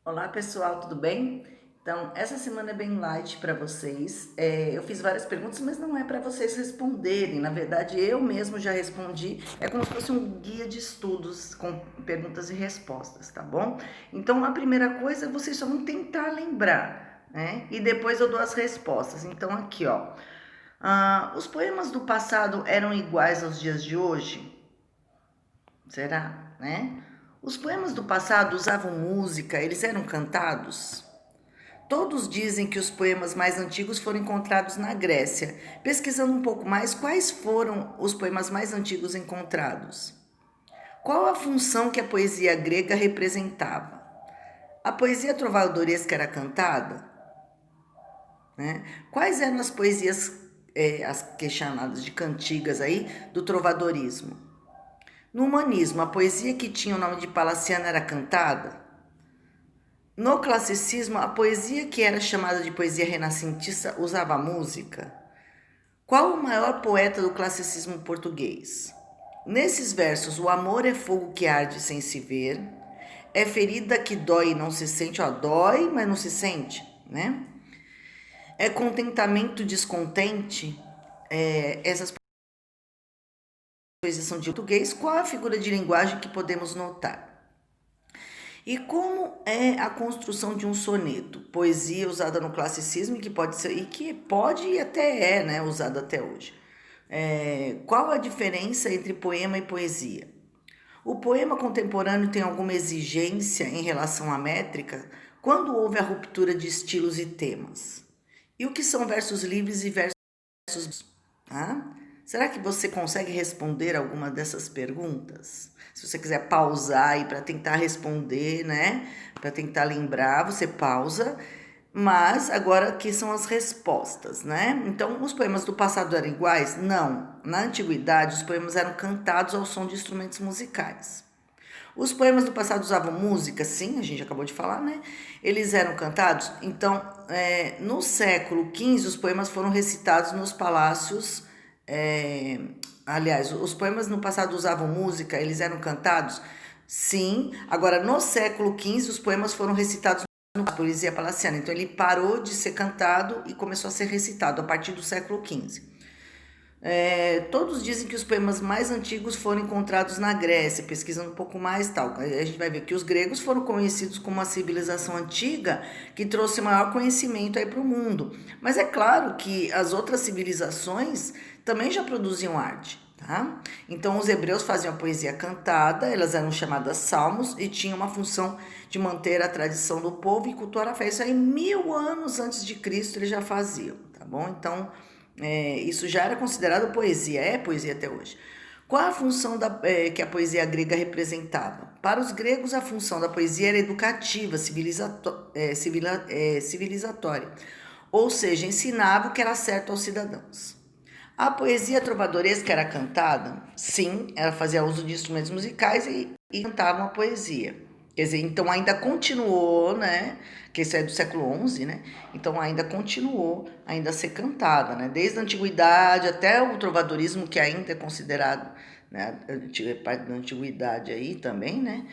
Olá pessoal, tudo bem? Então, essa semana é bem light para vocês. Eu fiz várias perguntas, mas não é para vocês responderem. Na verdade, eu mesmo já respondi. É como se fosse um guia de estudos com perguntas e respostas, tá bom? Então, a primeira coisa, vocês só vão tentar lembrar, né? E depois eu dou as respostas. Então, aqui, ó. Os poemas do passado eram iguais aos dias de hoje? Será, né? Os poemas do passado usavam música, eles eram cantados? Todos dizem que os poemas mais antigos foram encontrados na Grécia. Pesquisando um pouco mais, quais foram os poemas mais antigos encontrados? Qual a função que a poesia grega representava? A poesia trovadoresca era cantada? Né? Quais eram as poesias, as que chamadas de cantigas aí, do trovadorismo? No humanismo, a poesia que tinha o nome de Palaciana era cantada? No classicismo, a poesia que era chamada de poesia renascentista usava música? Qual o maior poeta do classicismo português? Nesses versos, o amor é fogo que arde sem se ver, é ferida que dói e não se sente, ó, dói, mas não se sente, né? É contentamento descontente, essas poesias são de português. Qual a figura de linguagem que podemos notar? E como é a construção de um soneto? Poesia usada no classicismo e que pode ser e que pode e até é, né, usada até hoje. Qual a diferença entre poema e poesia? O poema contemporâneo tem alguma exigência em relação à métrica? Quando houve a ruptura de estilos e temas? E o que são versos livres e versos... Tá? Será que você consegue responder alguma dessas perguntas? Se você quiser pausar aí para tentar responder, né? Para tentar lembrar, você pausa. Mas agora aqui são as respostas, né? Então, os poemas do passado eram iguais? Não. Na antiguidade, os poemas eram cantados ao som de instrumentos musicais. Os poemas do passado usavam música? Sim, a gente acabou de falar, né? Eles eram cantados? Então, no século XV, os poemas foram recitados nos palácios. é, Aliás, os poemas no passado usavam música? Eles eram cantados? Sim. Agora, no século XV, os poemas foram recitados no poesia palaciana. Então, ele parou de ser cantado e começou a ser recitado a partir do século XV. Todos dizem que os poemas mais antigos foram encontrados na Grécia, pesquisando um pouco mais tal. A gente vai ver que os gregos foram conhecidos como uma civilização antiga que trouxe maior conhecimento aí para o mundo. Mas é claro que as outras civilizações também já produziam arte. Tá? Então, os hebreus faziam a poesia cantada, elas eram chamadas salmos e tinham uma função de manter a tradição do povo e cultuar a fé. Isso aí 1000 anos antes de Cristo eles já faziam, tá bom? Então, isso já era considerado poesia, é poesia até hoje. Qual a função que a poesia grega representava? Para os gregos, a função da poesia era educativa, civilizatória, ou seja, ensinava o que era certo aos cidadãos. A poesia trovadoresca era cantada? Sim, ela fazia uso de instrumentos musicais e cantava uma poesia. Quer dizer, então ainda continuou, né? Que isso é do século XI, né? Então ainda continuou ainda a ser cantada, né? Desde a antiguidade até o trovadorismo, que ainda é considerado, né? Parte da antiguidade aí também, né?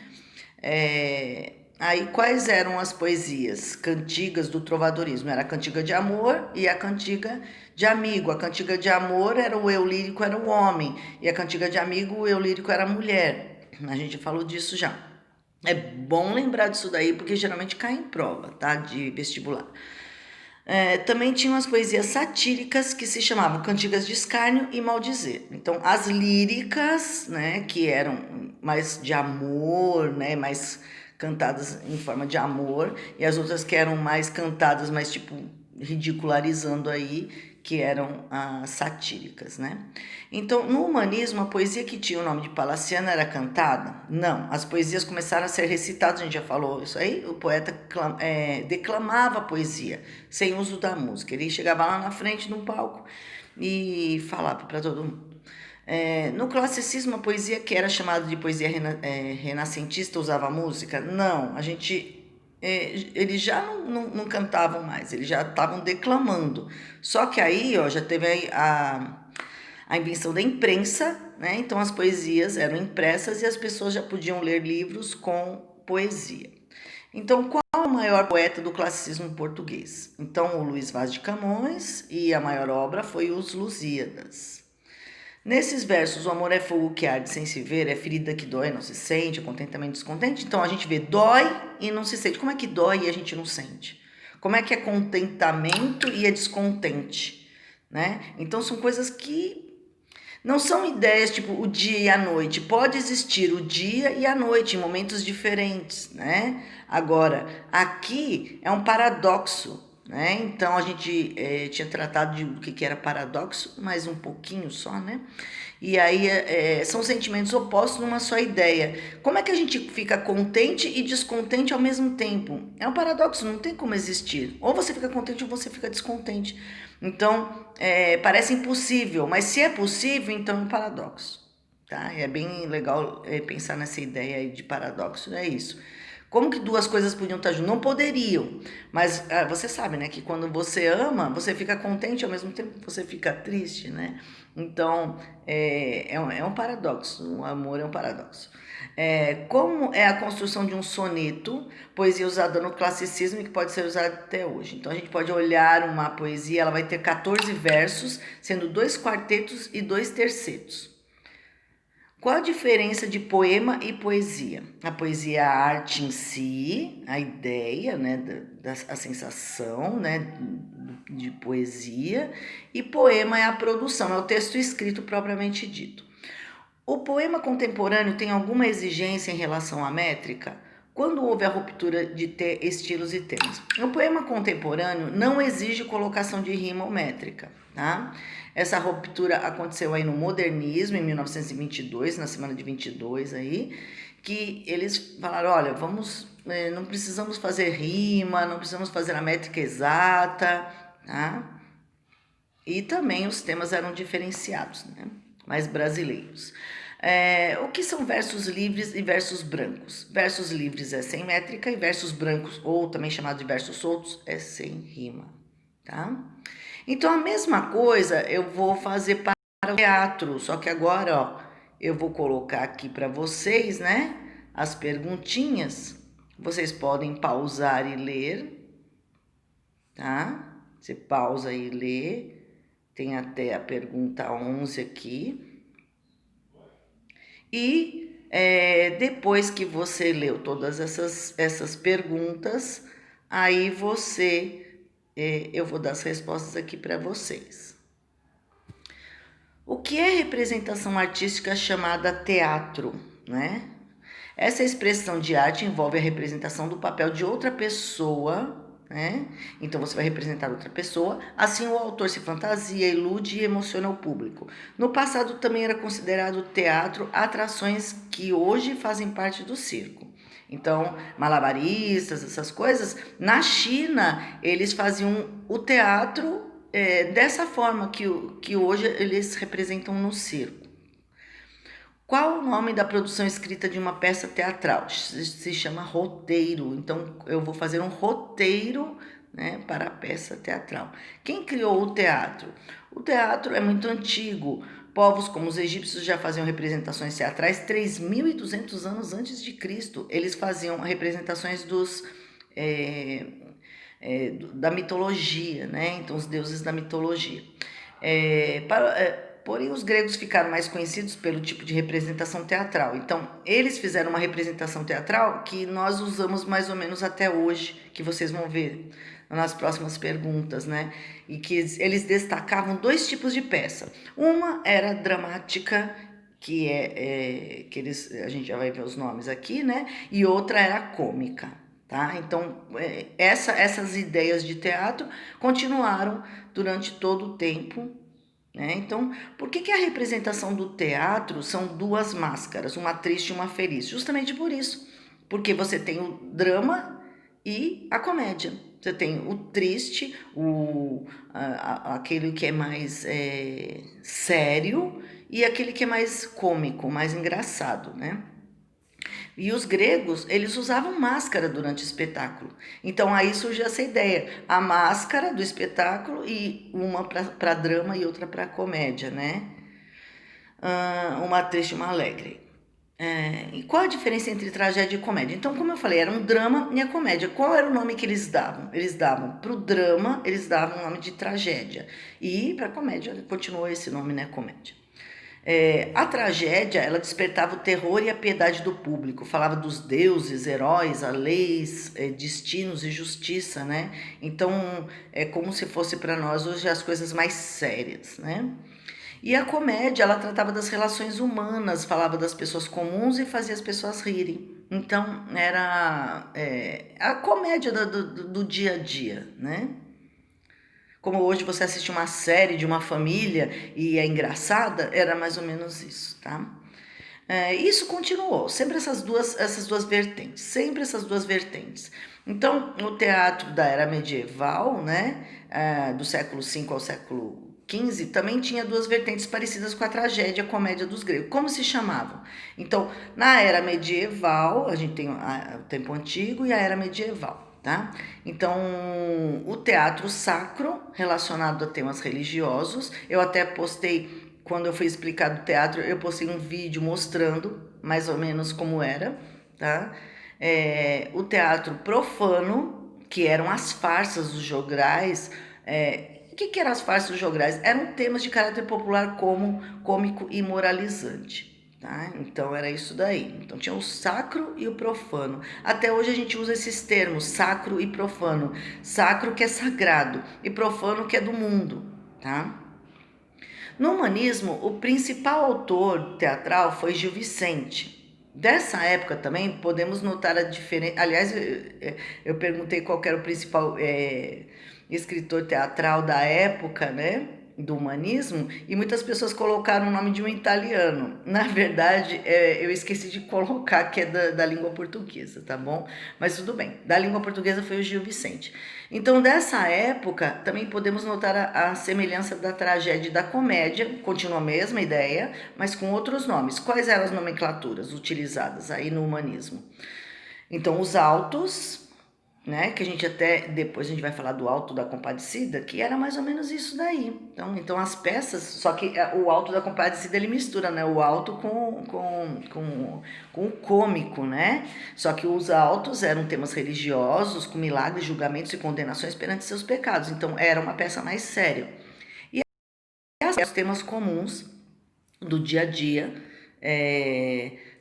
Aí quais eram as poesias? Cantigas do trovadorismo. Era a cantiga de amor e a cantiga de amigo. A cantiga de amor era o eu lírico, era o homem. E a cantiga de amigo, o eu lírico era a mulher. A gente falou disso já. É bom lembrar disso daí, porque geralmente cai em prova, tá? De vestibular. Também tinham as poesias satíricas que se chamavam cantigas de escárnio e maldizer. Então, as líricas, né, que eram mais de amor, né, mais cantadas em forma de amor, e as outras que eram mais cantadas, mais tipo ridicularizando aí, que eram as satíricas, né? Então, no humanismo, a poesia que tinha o nome de Palaciana era cantada? Não, as poesias começaram a ser recitadas, a gente já falou isso aí, o poeta declamava a poesia, sem uso da música. Ele chegava lá na frente, no palco, e falava para todo mundo. No classicismo, a poesia que era chamada de poesia renascentista usava música? Não, a gente eles já não cantavam mais, eles já estavam declamando. Só que aí, ó, já teve a invenção da imprensa, né? Então as poesias eram impressas e as pessoas já podiam ler livros com poesia. Então, qual é o maior poeta do classicismo português? Então, o Luís Vaz de Camões, e a maior obra foi Os Lusíadas. Nesses versos, o amor é fogo que arde sem se ver, é ferida que dói, não se sente, é contentamento descontente. Então, a gente vê dói e não se sente. Como é que dói e a gente não sente? Como é que é contentamento e é descontente? Né? Então, são coisas que não são ideias tipo o dia e a noite. Pode existir o dia e a noite em momentos diferentes, né? Agora, aqui é um paradoxo, né? Então a gente tinha tratado de o que era paradoxo, mas um pouquinho só, né? E aí são sentimentos opostos numa só ideia. Como é que a gente fica contente e descontente ao mesmo tempo? É um paradoxo, não tem como existir. Ou você fica contente ou você fica descontente. Então, parece impossível, mas se é possível, então é um paradoxo. Tá? É bem legal pensar nessa ideia aí de paradoxo, é isso. Como que duas coisas podiam estar juntas? Não poderiam, mas você sabe, né, que quando você ama, você fica contente ao mesmo tempo que você fica triste, né? Então, é um paradoxo, o amor é um paradoxo. Como é a construção de um soneto, poesia usada no classicismo e que pode ser usada até hoje. Então, a gente pode olhar uma poesia, ela vai ter 14 versos, sendo 2 quartetos e 2 tercetos. Qual a diferença de poema e poesia? A poesia é a arte em si, a ideia, né, a sensação, né, de poesia, e poema é a produção, é o texto escrito propriamente dito. O poema contemporâneo tem alguma exigência em relação à métrica? Quando houve a ruptura de estilos e temas? O poema contemporâneo não exige colocação de rima ou métrica, tá? Essa ruptura aconteceu aí no modernismo, em 1922, na semana de 22 aí, que eles falaram, olha, não precisamos fazer rima, não precisamos fazer a métrica exata, tá? E também os temas eram diferenciados, né? Mais brasileiros. O que são versos livres e versos brancos? Versos livres é sem métrica e versos brancos, ou também chamado de versos soltos, é sem rima, tá? Então a mesma coisa eu vou fazer para o teatro, só que agora, ó, eu vou colocar aqui para vocês, né, as perguntinhas. Vocês podem pausar e ler, tá? Você pausa e lê. Tem até a pergunta 11 aqui. E depois que você leu todas essas perguntas, aí eu vou dar as respostas aqui para vocês. O que é representação artística chamada teatro, né? Essa expressão de arte envolve a representação do papel de outra pessoa, né? Então você vai representar outra pessoa, assim o autor se fantasia, ilude e emociona o público. No passado também era considerado teatro atrações que hoje fazem parte do circo. Então, malabaristas, essas coisas, na China eles faziam o teatro dessa forma que hoje eles representam no circo. Qual o nome da produção escrita de uma peça teatral? Se chama roteiro. Então, eu vou fazer um roteiro, né, para a peça teatral. Quem criou o teatro? O teatro é muito antigo. Povos como os egípcios já faziam representações teatrais 3.200 anos antes de Cristo. Eles faziam representações da mitologia, né? Então, os deuses da mitologia. Porém, os gregos ficaram mais conhecidos pelo tipo de representação teatral. Então, eles fizeram uma representação teatral que nós usamos mais ou menos até hoje, que vocês vão ver nas próximas perguntas, né? E que eles destacavam 2 tipos de peça. Uma era dramática, que a gente já vai ver os nomes aqui, né? E outra era cômica. Tá? Então, essas ideias de teatro continuaram durante todo o tempo, né? Então, por que a representação do teatro são 2 máscaras, uma triste e uma feliz? Justamente por isso, porque você tem o drama e a comédia. Você tem o triste, aquele que é mais sério e aquele que é mais cômico, mais engraçado, né? E os gregos, eles usavam máscara durante o espetáculo. Então aí surge essa ideia, a máscara do espetáculo e uma para drama e outra para comédia, né? Uma triste e uma alegre. E qual a diferença entre tragédia e comédia? Então, como eu falei, era um drama e a comédia. Qual era o nome que eles davam? Eles davam para o drama, eles davam o nome de tragédia. E para a comédia, continuou esse nome, né? Comédia. A tragédia, ela despertava o terror e a piedade do público. Falava dos deuses, heróis, a leis, destinos e justiça, né? Então, é como se fosse para nós hoje as coisas mais sérias, né? E a comédia, ela tratava das relações humanas, falava das pessoas comuns e fazia as pessoas rirem. Então, era a comédia do dia a dia, né? Como hoje você assiste uma série de uma família e é engraçada, era mais ou menos isso, tá? Isso continuou, sempre essas duas vertentes, sempre essas duas vertentes. Então, o teatro da era medieval, né, do século V ao século XV, também tinha duas vertentes parecidas com a tragédia e a comédia dos gregos. Como se chamavam? Então, na era medieval, a gente tem o tempo antigo e a era medieval. Tá? Então, o teatro sacro, relacionado a temas religiosos, eu até postei, quando eu fui explicar do teatro, eu postei um vídeo mostrando mais ou menos como era, tá? O teatro profano, que eram as farsas dos jograis. O que eram as farsas dos jograis? Eram temas de caráter popular como cômico e moralizante. Tá? Então era isso daí. Então tinha o sacro e o profano. Até hoje a gente usa esses termos, sacro e profano. Sacro que é sagrado e profano que é do mundo, tá? No humanismo, o principal autor teatral foi Gil Vicente. Dessa época também podemos notar a diferença. Aliás, eu perguntei qual era o principal escritor teatral da época, né? Do humanismo, e muitas pessoas colocaram o nome de um italiano. Na verdade, eu esqueci de colocar que é da língua portuguesa, tá bom? Mas tudo bem. Da língua portuguesa foi o Gil Vicente. Então, dessa época, também podemos notar a semelhança da tragédia e da comédia, continua a mesma ideia, mas com outros nomes. Quais eram as nomenclaturas utilizadas aí no humanismo? Então, os autos, né, que a gente até, depois a gente vai falar do Alto da Compadecida, que era mais ou menos isso daí. Então as peças, só que o Alto da Compadecida ele mistura, né, o alto com o cômico, né? Só que os autos eram temas religiosos, com milagres, julgamentos e condenações perante seus pecados. Então era uma peça mais séria. E os temas comuns do dia a dia,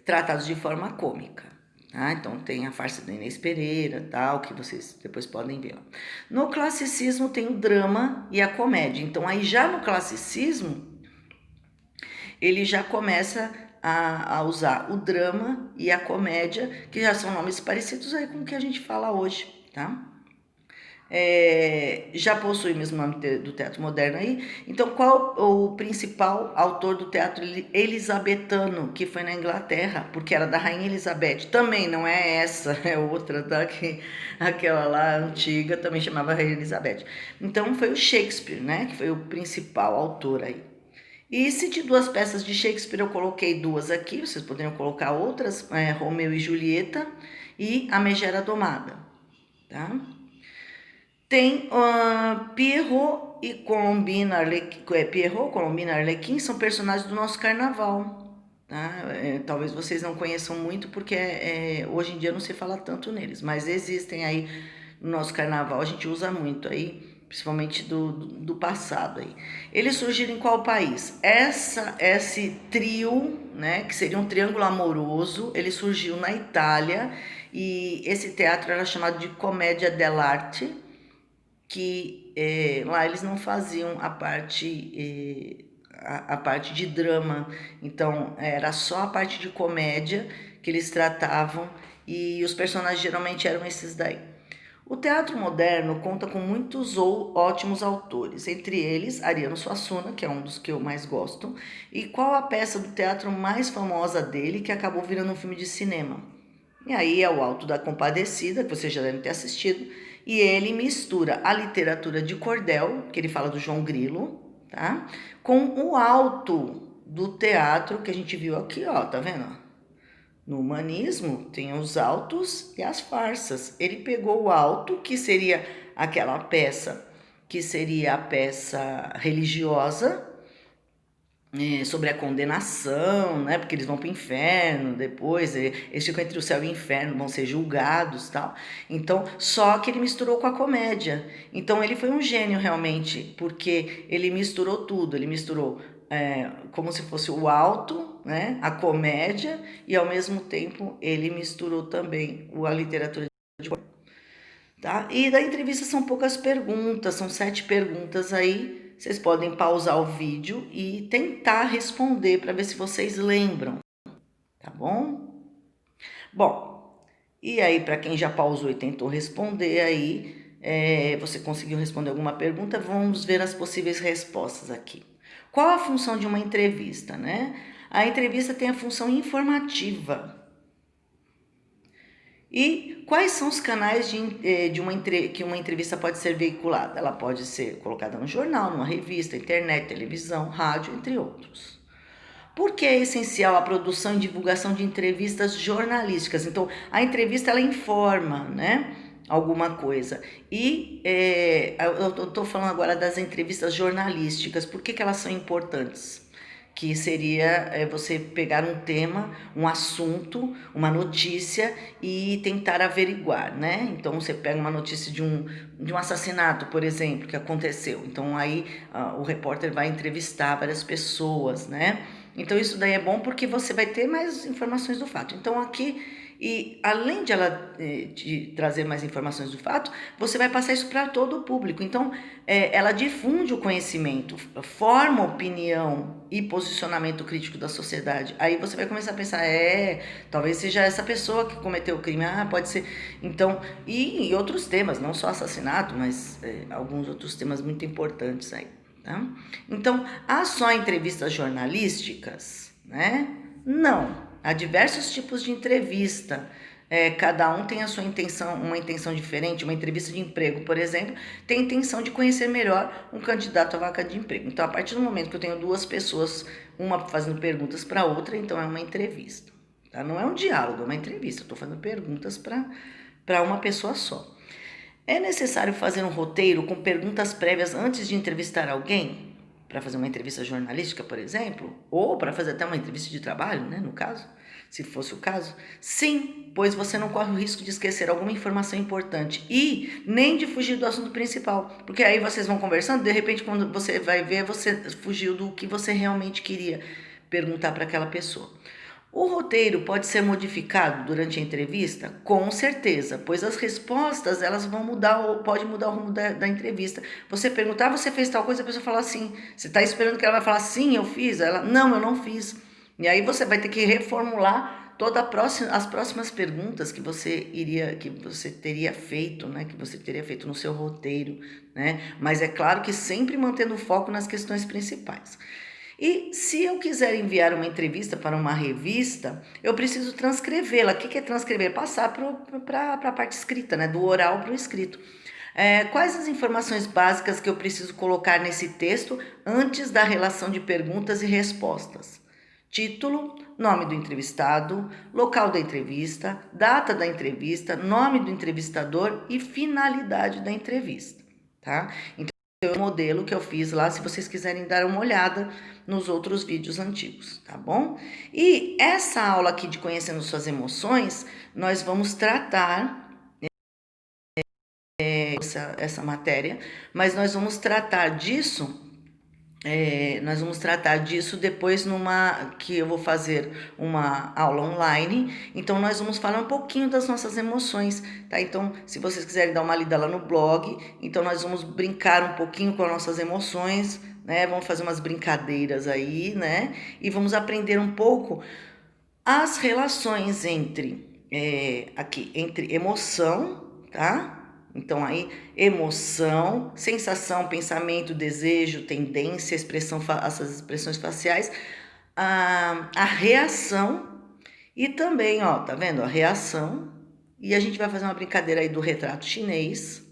tratados de forma cômica. Tá? Então tem a farsa da Inês Pereira, tal, que vocês depois podem ver. No classicismo tem o drama e a comédia. Então aí já no classicismo ele já começa a usar o drama e a comédia, que já são nomes parecidos aí com o que a gente fala hoje, tá? Já possui o mesmo nome do teatro moderno aí. Então, qual o principal autor do teatro elisabetano, que foi na Inglaterra, porque era da Rainha Elizabeth? Também não é essa, é outra, tá? Aquela lá antiga também chamava Rainha Elizabeth. Então, foi o Shakespeare, né? Que foi o principal autor aí. E se de duas peças de Shakespeare eu coloquei duas aqui, vocês poderiam colocar outras, Romeu e Julieta e A Megera Domada, tá? Tem Pierrot e Colombina Arlequim. Pierrot, Colombina Arlequim são personagens do nosso carnaval. Tá? Talvez vocês não conheçam muito porque hoje em dia não se fala tanto neles, mas existem aí no nosso carnaval, a gente usa muito aí, principalmente do passado aí. Eles surgiram em qual país? Esse trio, né, que seria um triângulo amoroso, ele surgiu na Itália e esse teatro era chamado de Commedia dell'arte, que lá eles não faziam a parte de drama, então era só a parte de comédia que eles tratavam e os personagens geralmente eram esses daí. O teatro moderno conta com muitos ótimos autores, entre eles Ariano Suassuna, que é um dos que eu mais gosto. E qual a peça do teatro mais famosa dele que acabou virando um filme de cinema? E aí é o Alto da Compadecida, que vocês já devem ter assistido, e ele mistura a literatura de cordel, que ele fala do João Grilo, tá? Com o alto do teatro que a gente viu aqui, ó, tá vendo? No humanismo tem os autos e as farsas. Ele pegou o alto, que seria aquela peça, que seria a peça religiosa, sobre a condenação, né? Porque eles vão para o inferno depois, eles ficam entre o céu e o inferno, vão ser julgados, tal. Então, só que ele misturou com a comédia. Então, ele foi um gênio realmente, porque ele misturou tudo. Ele misturou como se fosse o alto, né? A comédia, e ao mesmo tempo ele misturou também a literatura de cor, tá? E da entrevista são poucas perguntas, são 7 perguntas aí. Vocês podem pausar o vídeo e tentar responder para ver se vocês lembram, tá bom? Bom, e aí para quem já pausou e tentou responder aí, você conseguiu responder alguma pergunta? Vamos ver as possíveis respostas aqui. Qual a função de uma entrevista, né? A entrevista tem a função informativa. E quais são os canais que uma entrevista pode ser veiculada? Ela pode ser colocada no jornal, numa revista, internet, televisão, rádio, entre outros. Por que é essencial a produção e divulgação de entrevistas jornalísticas? Então, a entrevista ela informa, né, alguma coisa. E eu estou falando agora das entrevistas jornalísticas. Por que elas são importantes? Que seria você pegar um tema, um assunto, uma notícia e tentar averiguar, né? Então você pega uma notícia de um assassinato, por exemplo, que aconteceu. Então aí o repórter vai entrevistar várias pessoas, né? Então isso daí é bom porque você vai ter mais informações do fato. Então aqui, e além de ela de trazer mais informações do fato, você vai passar isso para todo o público. Então ela difunde o conhecimento, forma opinião e posicionamento crítico da sociedade. Aí você vai começar a pensar, talvez seja essa pessoa que cometeu o crime, pode ser. Então, e outros temas, não só assassinato, mas alguns outros temas muito importantes aí. Tá? Então, há só entrevistas jornalísticas, né? Não. Há diversos tipos de entrevista. Cada um tem a sua intenção, uma intenção diferente. Uma entrevista de emprego, por exemplo, tem a intenção de conhecer melhor um candidato à vaga de emprego. Então, a partir do momento que eu tenho duas pessoas, uma fazendo perguntas para a outra, então é uma entrevista. Tá? Não é um diálogo, é uma entrevista. Eu estou fazendo perguntas para uma pessoa só. É necessário fazer um roteiro com perguntas prévias antes de entrevistar alguém? Para fazer uma entrevista jornalística, por exemplo? Ou para fazer até uma entrevista de trabalho, né, no caso? Se fosse o caso? Sim, pois você não corre o risco de esquecer alguma informação importante e nem de fugir do assunto principal. Porque aí vocês vão conversando, de repente, quando você vai ver, você fugiu do que você realmente queria perguntar para aquela pessoa. O roteiro pode ser modificado durante a entrevista? Com certeza, pois as respostas elas vão mudar ou pode mudar o rumo da entrevista. Você perguntar, você fez tal coisa, a pessoa fala sim. Você está esperando que ela vai falar sim, eu fiz? Ela, não, eu não fiz. E aí você vai ter que reformular as próximas perguntas que você teria feito, né? Que você teria feito no seu roteiro, né? Mas é claro que sempre mantendo o foco nas questões principais. E se eu quiser enviar uma entrevista para uma revista, eu preciso transcrevê-la. O que é transcrever? Passar para a parte escrita, né? Do oral para o escrito. Quais as informações básicas que eu preciso colocar nesse texto antes da relação de perguntas e respostas? Título, nome do entrevistado, local da entrevista, data da entrevista, nome do entrevistador e finalidade da entrevista, tá? Então, é o modelo que eu fiz lá, se vocês quiserem dar uma olhada nos outros vídeos antigos, tá bom? E essa aula aqui de Conhecendo Suas Emoções, nós vamos tratar essa matéria, mas nós vamos tratar disso depois que eu vou fazer uma aula online. Então nós vamos falar um pouquinho das nossas emoções, tá? Então, se vocês quiserem dar uma lida lá no blog, então nós vamos brincar um pouquinho com as nossas emoções, né? Vamos fazer umas brincadeiras aí, né? E vamos aprender um pouco as relações entre emoção, tá? Então aí, emoção, sensação, pensamento, desejo, tendência, essas expressões faciais, a reação e também, ó, tá vendo? A reação. E a gente vai fazer uma brincadeira aí do retrato chinês,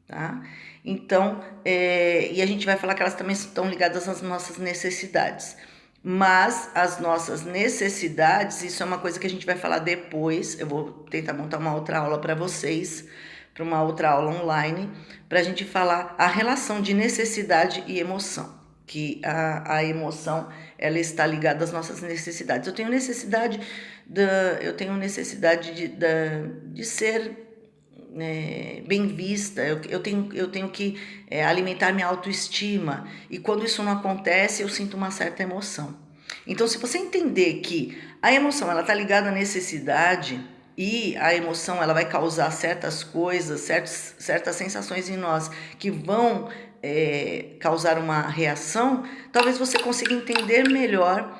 tá? Então, e a gente vai falar que elas também estão ligadas às nossas necessidades. Mas as nossas necessidades, isso é uma coisa que a gente vai falar depois. Eu vou tentar montar uma outra aula para vocês, para uma outra aula online, para a gente falar a relação de necessidade e emoção, que a emoção ela está ligada às nossas necessidades. Eu tenho necessidade de ser bem vista, eu tenho que alimentar minha autoestima, e quando isso não acontece, eu sinto uma certa emoção. Então, se você entender que a emoção ela está ligada à necessidade, e a emoção ela vai causar certas coisas, certas sensações em nós que vão causar uma reação, talvez você consiga entender melhor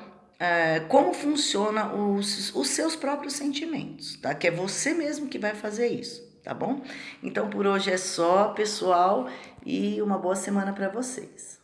como funciona os seus próprios sentimentos, tá? Que é você mesmo que vai fazer isso, tá bom? Então por hoje é só, pessoal, e uma boa semana para vocês.